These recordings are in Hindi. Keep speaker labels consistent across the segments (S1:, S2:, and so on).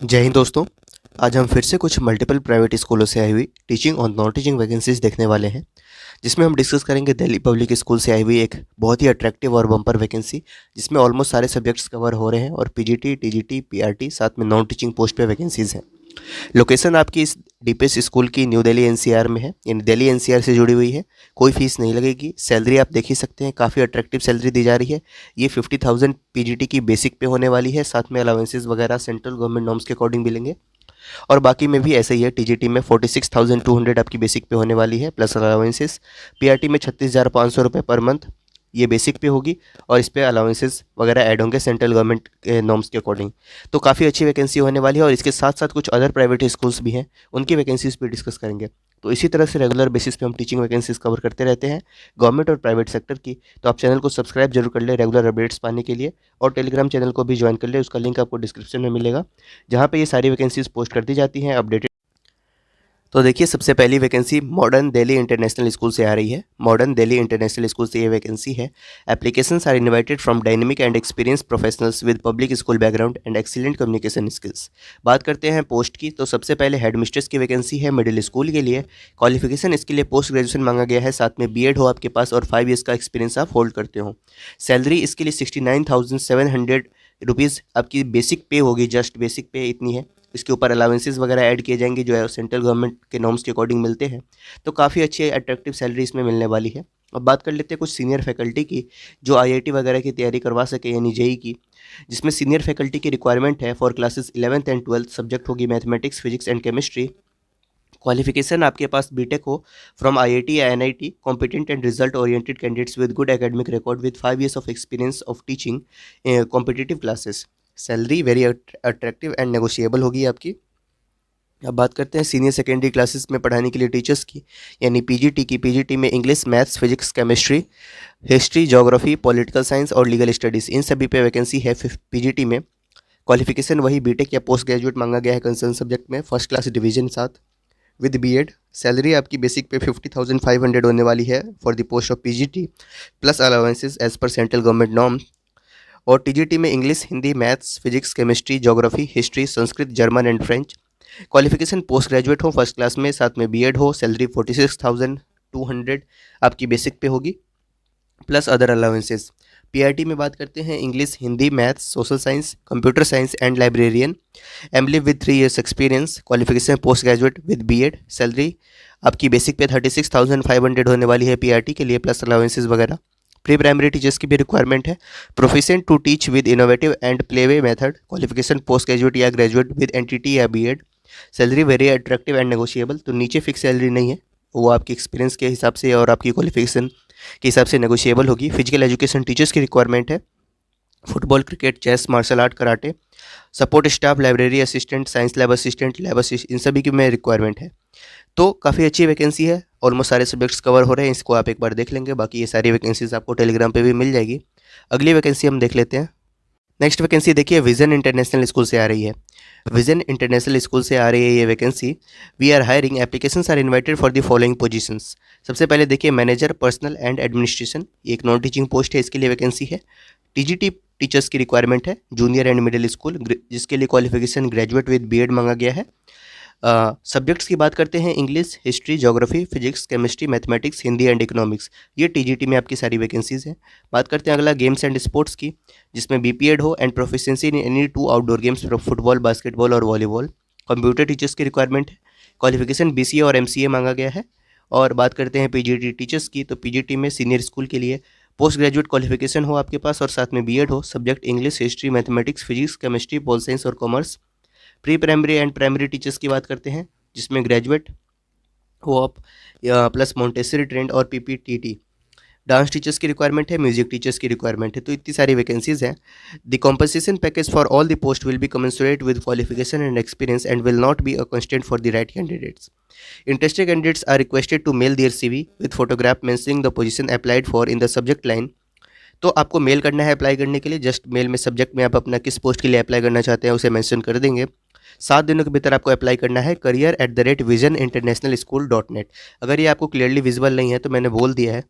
S1: जय हिंद दोस्तों। आज हम फिर से कुछ मल्टीपल प्राइवेट स्कूलों से आई हुई टीचिंग और नॉन टीचिंग वैकेंसीज देखने वाले हैं, जिसमें हम डिस्कस करेंगे दिल्ली पब्लिक स्कूल से आई हुई एक बहुत ही अट्रैक्टिव और बम्पर वैकेंसी, जिसमें ऑलमोस्ट सारे सब्जेक्ट्स कवर हो रहे हैं और पीजीटी, टीजीटी, पीआरटी साथ में नॉन टीचिंग पोस्ट पे वैकेंसीज हैं। लोकेशन आपकी इस डीपीएस स्कूल की न्यू दिल्ली एनसीआर में है, यानी दिल्ली एनसीआर से जुड़ी हुई है। कोई फीस नहीं लगेगी। सैलरी आप देख ही सकते हैं, काफ़ी अट्रैक्टिव सैलरी दी जा रही है। ये 50,000 पीजीटी की बेसिक पे होने वाली है, साथ में अलाउंसेस वगैरह सेंट्रल गवर्नमेंट नॉर्म्स के अकॉर्डिंग मिलेंगे। और बाकी में भी ऐसा ही है। टीजीटी में 46,200 आपकी बेसिक पे होने वाली है प्लस अलाउंसेस। पीआरटी में 36,500 रुपये पर मंथ ये बेसिक पे होगी, और इस पे अलाउंसेस वगैरह ऐड होंगे सेंट्रल गवर्नमेंट के नॉर्म्स के अकॉर्डिंग। तो काफ़ी अच्छी वैकेंसी होने वाली है, और इसके साथ साथ कुछ अदर प्राइवेट स्कूल्स भी हैं, उनकी वैकेंसीज भी डिस्कस करेंगे। तो इसी तरह से रेगुलर बेसिस पे हम टीचिंग वैकेंसीज कवर करते रहते हैं, गवर्नमेंट और प्राइवेट सेक्टर की। तो आप चैनल को सब्सक्राइब जरूर कर ले रेगुलर अपडेट्स पाने के लिए, और टेलीग्राम चैनल को भी ज्वाइन कर ले, उसका लिंक आपको डिस्क्रिप्शन में मिलेगा, जहाँ पे ये सारी वैकेंसीज पोस्ट कर दी जाती हैं अपडेटेड। तो देखिए, सबसे पहली vacancy modern Delhi international school से आ रही है। मॉडर्न दिल्ली इंटरनेशनल स्कूल से ये वैकेंसी है। Applications are invited from dynamic and experience professionals with public school background and excellent communication skills. बात करते हैं पोस्ट की, तो सबसे पहले हेड मिस्ट्रेस की वैकेंसी है मिडिल स्कूल के लिए। क्वालिफिकेशन इसके लिए पोस्ट ग्रेजुएशन मांगा गया है, साथ में बीएड हो आपके पास और 5 ईयर्स का एक्सपीरियंस आप होल्ड करते हो। सैलरी इसके लिए 69,700 रुपीज़ आपकी बेसिक पे होगी, जस्ट बेसिक पे इतनी है। इसके ऊपर अलाउंसेस वगैरह ऐड किए जाएंगे जो सेंट्रल गवर्नमेंट के नॉर्म्स के अकॉर्डिंग मिलते हैं। तो काफ़ी अच्छी अट्रैक्टिव सैलरी इसमें मिलने वाली है। अब बात कर लेते हैं कुछ सीनियर फैकल्टी की, जो आईआईटी वगैरह की तैयारी करवा सके, यानी जेई की। जिसमें सीनियर फैकल्टी की रिक्वायरमेंट है for classes 11th and 12th। Subject होगी mathematics, physics and chemistry. Qualification आपके पास बीटेक हो फ्रॉम आईआईटी या NIT. Competent and result oriented candidates with good academic record with 5 years of experience of teaching competitive classes. Salary very attractive and negotiable होगी आपकी। अब बात करते हैं सीनियर सेकेंडरी क्लासेस में पढ़ाने के लिए टीचर्स की, यानी पीजीटी की। पीजीटी में English, maths, physics, chemistry, history, geography, political science और लीगल स्टडीज़, इन सभी पे वैकेंसी है पीजीटी में। क्वालिफिकेशन वही बीटेक या पोस्ट ग्रेजुएट मांगा गया है कंसर्न सब्जेक्ट में, फर्स्ट क्लास डिवीजन साथ विद बीएड। सैलरी आपकी बेसिक पे 50,500 होने वाली है for the post of PGT plus allowances as per central government norm. और टीजीटी में English, Hindi, maths, physics, chemistry, geography, history, Sanskrit, German and French. Qualification post graduate हो फर्स्ट क्लास में, साथ में बीएड हो। सैलरी 46,200 आपकी बेसिक पे होगी प्लस अदर अलाउंसेस। पीआरटी में बात करते हैं English, Hindi, maths, social science, computer science and librarian. एमली with 3 years experience. Qualification post graduate with BEd. Salary आपकी बेसिक पे 36,500 होने वाली है पीआरटी के लिए प्लस अलाउंसेस वगैरह। प्री प्राइमरी टीचर्स की भी रिक्वायरमेंट है। Proficient to teach with innovative and playway method. Qualification post graduate या ग्रेजुएट विद एनटीटी या BEd. Salary very attractive and negotiable, तो नीचे फिक्स सैलरी नहीं है, वो आपकी एक्सपीरियंस के हिसाब से और आपकी क्वालिफिकेशन के हिसाब से नेगोशिएबल होगी। फिजिकल एजुकेशन टीचर्स की रिक्वायरमेंट है। Football, cricket, chess, martial art, karate. Support staff, library assistant, science lab assistant, इन सभी की में रिक्वायरमेंट है। तो काफ़ी अच्छी वैकेंसी है, ऑलमोस्ट सारे सब्जेक्ट्स कवर हो रहे हैं, इसको आप एक बार देख लेंगे। बाकी ये सारी वैकेंसीज आपको टेलीग्राम पे भी मिल जाएगी। अगली वैकेंसी हम देख लेते हैं। नेक्स्ट वैकेंसी देखिए, विजन इंटरनेशनल स्कूल से आ रही है। विजन इंटरनेशनल स्कूल से आ रही है ये vacancy. We are hiring, applications are invited for the following positions. सबसे पहले देखिए, मैनेजर पर्सनल एंड एडमिनिस्ट्रेशन, ये एक नॉन टीचिंग पोस्ट है, इसके लिए वैकेंसी है। टीजीटी टीचर्स की रिक्वायरमेंट है, जूनियर एंड मिडिल स्कूल, जिसके लिए क्वालिफिकेशन ग्रेजुएट विद बीएड मांगा गया है। सब्जेक्ट्स की बात करते हैं English, history, geography, physics, chemistry, mathematics, Hindi and economics. ये टीजीटी में आपकी सारी वैकेंसीज हैं। बात करते हैं अगला गेम्स एंड स्पोर्ट्स की, जिसमें बीपीएड हो and proficiency in any 2 outdoor games, football, basketball और वॉलीबॉल। कंप्यूटर टीचर्स की रिक्वायरमेंट है। क्वालिफिकेशन बीसीए और एमसीए मांगा गया है। और बात करते हैं पीजीटी टीचर्स की, तो पीजीटी में सीनियर स्कूल के लिए पोस्ट ग्रेजुएट क्वालिफिकेशन हो आपके पास और साथ में बीएड हो। Subject English, history, mathematics, physics, chemistry, pol science और commerce. Pre primary and primary teachers की बात करते हैं, जिसमें ग्रेजुएट हो आप या प्लस मोंटेसरी ट्रेंड और पीपीटीटी। डांस टीचर्स की रिक्वायरमेंट है, म्यूजिक टीचर्स की रिक्वायरमेंट है। तो इतनी सारी वैकेंसीज हैं। The compensation package for all the post will be commensurate with qualification and experience and will not be a constant for the right candidates. Interested candidates are requested to mail their CV with photograph mentioning the position applied for in the subject line. तो आपको मेल करना है अप्लाई करने के लिए, जस्ट मेल में सब्जेक्ट में आप अपना किस पोस्ट के लिए अप्लाई करना चाहते हैं उसे मेंशन कर देंगे। 7 दिनों के भीतर आपको अप्लाई करना है career@visioninternationalschool.net। अगर ये आपको क्लियरली विजिबल नहीं है तो मैंने बोल दिया है,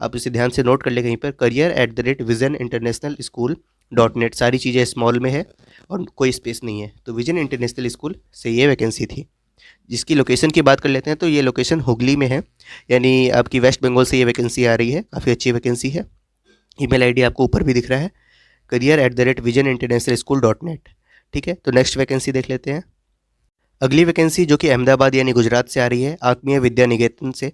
S1: आप इसे ध्यान से नोट कर ले कहीं पर, career@visioninternationalschool.net। .NET सारी चीज़ें स्मॉल में है और कोई स्पेस नहीं है। तो विजन इंटरनेशनल स्कूल से ये वैकेंसी थी। जिसकी लोकेशन की बात कर लेते हैं तो ये लोकेशन हुगली में है, यानी आपकी वेस्ट बंगाल से ये वैकेंसी आ रही है। काफ़ी अच्छी वैकेंसी है। ईमेल आईडी आपको ऊपर भी दिख रहा है, career@visioninternationalschool.net। ठीक है, तो नेक्स्ट वैकेंसी देख लेते हैं। अगली वैकेंसी जो कि अहमदाबाद यानी गुजरात से आ रही है, आत्मीय विद्या निकेतन से।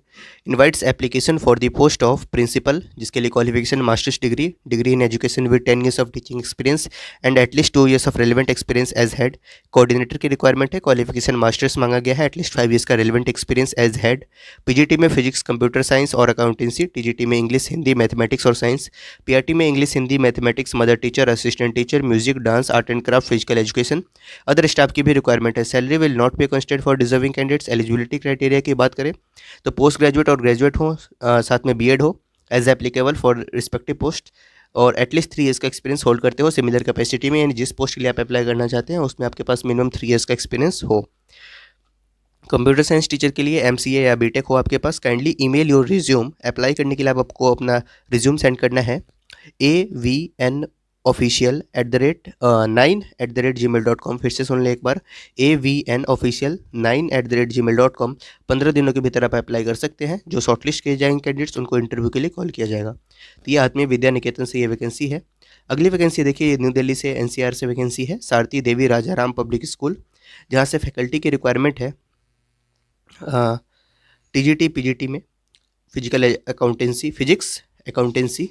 S1: Invites application for the post of principal, जिसके लिए qualification masters degree in education with 10 years of teaching experience and at least 2 years of relevant experience as head. Coordinator की रिक्वायरमेंट है, क्वालिफिकेशन मास्टर्स मांगा गया है, एटलीस्ट 5 years का relevant experience as head. PGT में फिजिक्स कंप्यूटर साइंस और अकाउंटेंसी, टीजीटी में इंग्लिश हिंदी मैथमेटिक्स और साइंस, पीआरटी में English Hindi mathematics mother teacher assistant teacher music dance art and craft physical education. Other staff की भी रिक्वायरमेंट है। Salary will not be considered for deserving candidates. Eligibility criteria की बात करें तो पोस्ट ग्रेजुएट और ग्रेजुएट हो, साथ में बीएड हो as applicable for respective post, और एटलीस्ट 3 years का एक्सपीरियंस होल्ड करते हो सिमिलर कैपेसिटी में, यानी जिस पोस्ट के लिए आप अप्लाई करना चाहते हैं उसमें आपके पास मिनिमम 3 years का एक्सपीरियंस हो। कंप्यूटर साइंस टीचर के लिए एमसीए या बीटेक हो आपके पास। Kindly email your resume. Apply करने के लिए आपको अपना रिज्यूम सेंड करना है avnofficial@9@gmail.com। फिर से सुन ले एक बार, avnofficial9@gmail.com। 15 दिनों के भीतर आप अप्लाई कर सकते हैं। जो शॉर्टलिस्ट किए जाएंगे कैंडिडेट्स उनको इंटरव्यू के लिए कॉल किया जाएगा। तो ये आत्मीय विद्या निकेतन से ये वैकेंसी है। अगली वैकेंसी देखिए, ये न्यू दिल्ली से एनसीआर से वैकेंसी है, सारथी देवी राजाराम पब्लिक स्कूल, जहाँ से फैकल्टी की रिक्वायरमेंट है टीजीटी पीजीटी में physical accountancy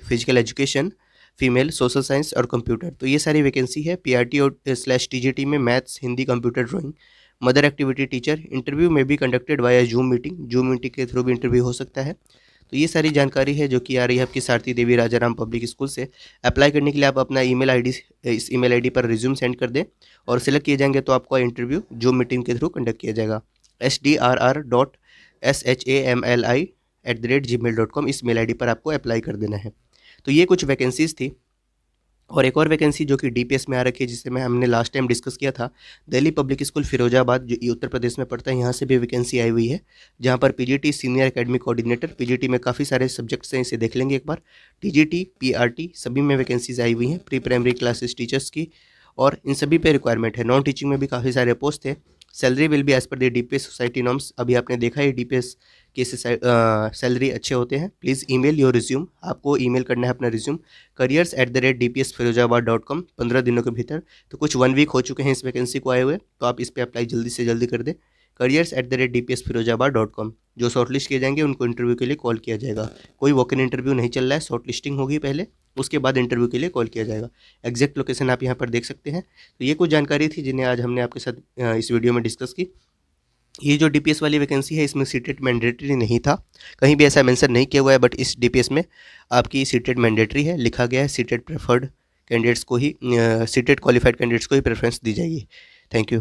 S1: physical education, female social science और कंप्यूटर। तो ये सारी वैकेंसी है। पीआरटी और /टीजीटी में maths Hindi computer drawing. Mother activity teacher. Interview में भी कंडक्टेड वाया जूम मीटिंग के थ्रू भी इंटरव्यू हो सकता है। तो ये सारी जानकारी है जो कि आ रही है आपकी सारथी देवी राजाराम पब्लिक स्कूल से। अप्लाई करने के लिए आप अपना इस ईमेल आईडी पर रिज्यूम सेंड कर दें और सिलेक्ट किए जाएंगे तो आपका इंटरव्यू जूम मीटिंग के थ्रू कंडक्ट किया जाएगा। sdrr.shamli@gmail.com इस मेल आईडी पर आपको अप्लाई कर देना है। तो ये कुछ वैकेंसीज़ थी। और एक और वैकेंसी जो कि डीपीएस में आ रखी है, जिसे हमने लास्ट टाइम डिस्कस किया था, दिल्ली पब्लिक स्कूल फिरोजाबाद, जो ये उत्तर प्रदेश में पड़ता है, यहाँ से भी वैकेंसी आई हुई है, जहाँ पर PGT senior academic coordinator. PGT में काफ़ी सारे सब्जेक्ट्स हैं, इसे देख लेंगे एक बार। टीजीटी पीआरटी सभी में वैकेंसीज आई हुई हैं, प्री प्राइमरी क्लासेस टीचर्स की, और इन सभी पे रिक्वायरमेंट है। नॉन टीचिंग में भी काफ़ी सारे पोस्ट थे। Salary will be as per the DPS society norms. अभी आपने देखा है डीपीएस के सैलरी अच्छे होते हैं। Please email your resume. आपको ईमेल करना है अपना रिज्यूम careers@dpsfirozabad.com 15 दिनों के भीतर। तो कुछ 1 वीक हो चुके हैं इस वैकेंसी को आए हुए, तो आप इस पर अप्लाई जल्दी से जल्दी कर दें। careers@dpsfirozabad.com। जो शॉर्टलिस्ट किए जाएंगे उनको इंटरव्यू के लिए कॉल किया जाएगा। कोई वॉक इन इंटरव्यू नहीं चल रहा है, शॉर्ट लिस्टिंग होगी पहले, उसके बाद इंटरव्यू के लिए कॉल किया जाएगा। एग्जैक्ट लोकेशन आप यहाँ पर देख सकते हैं। तो ये कुछ जानकारी थी जिन्हें आज हमने आपके साथ इस वीडियो में डिस्कस की। ये जो डीपीएस वाली वैकेंसी है, इसमें सीटेट मैंडेटरी नहीं था, कहीं भी ऐसा मेंशन नहीं किया हुआ है, बट इस डीपीएस में आपकी सीटेट मैंडेटरी है, लिखा गया है सीटेट प्रेफर्ड कैंडिडेट्स को ही, सीटेट क्वालिफाइड कैंडिडेट्स को ही प्रेफरेंस दी जाएगी। Thank you.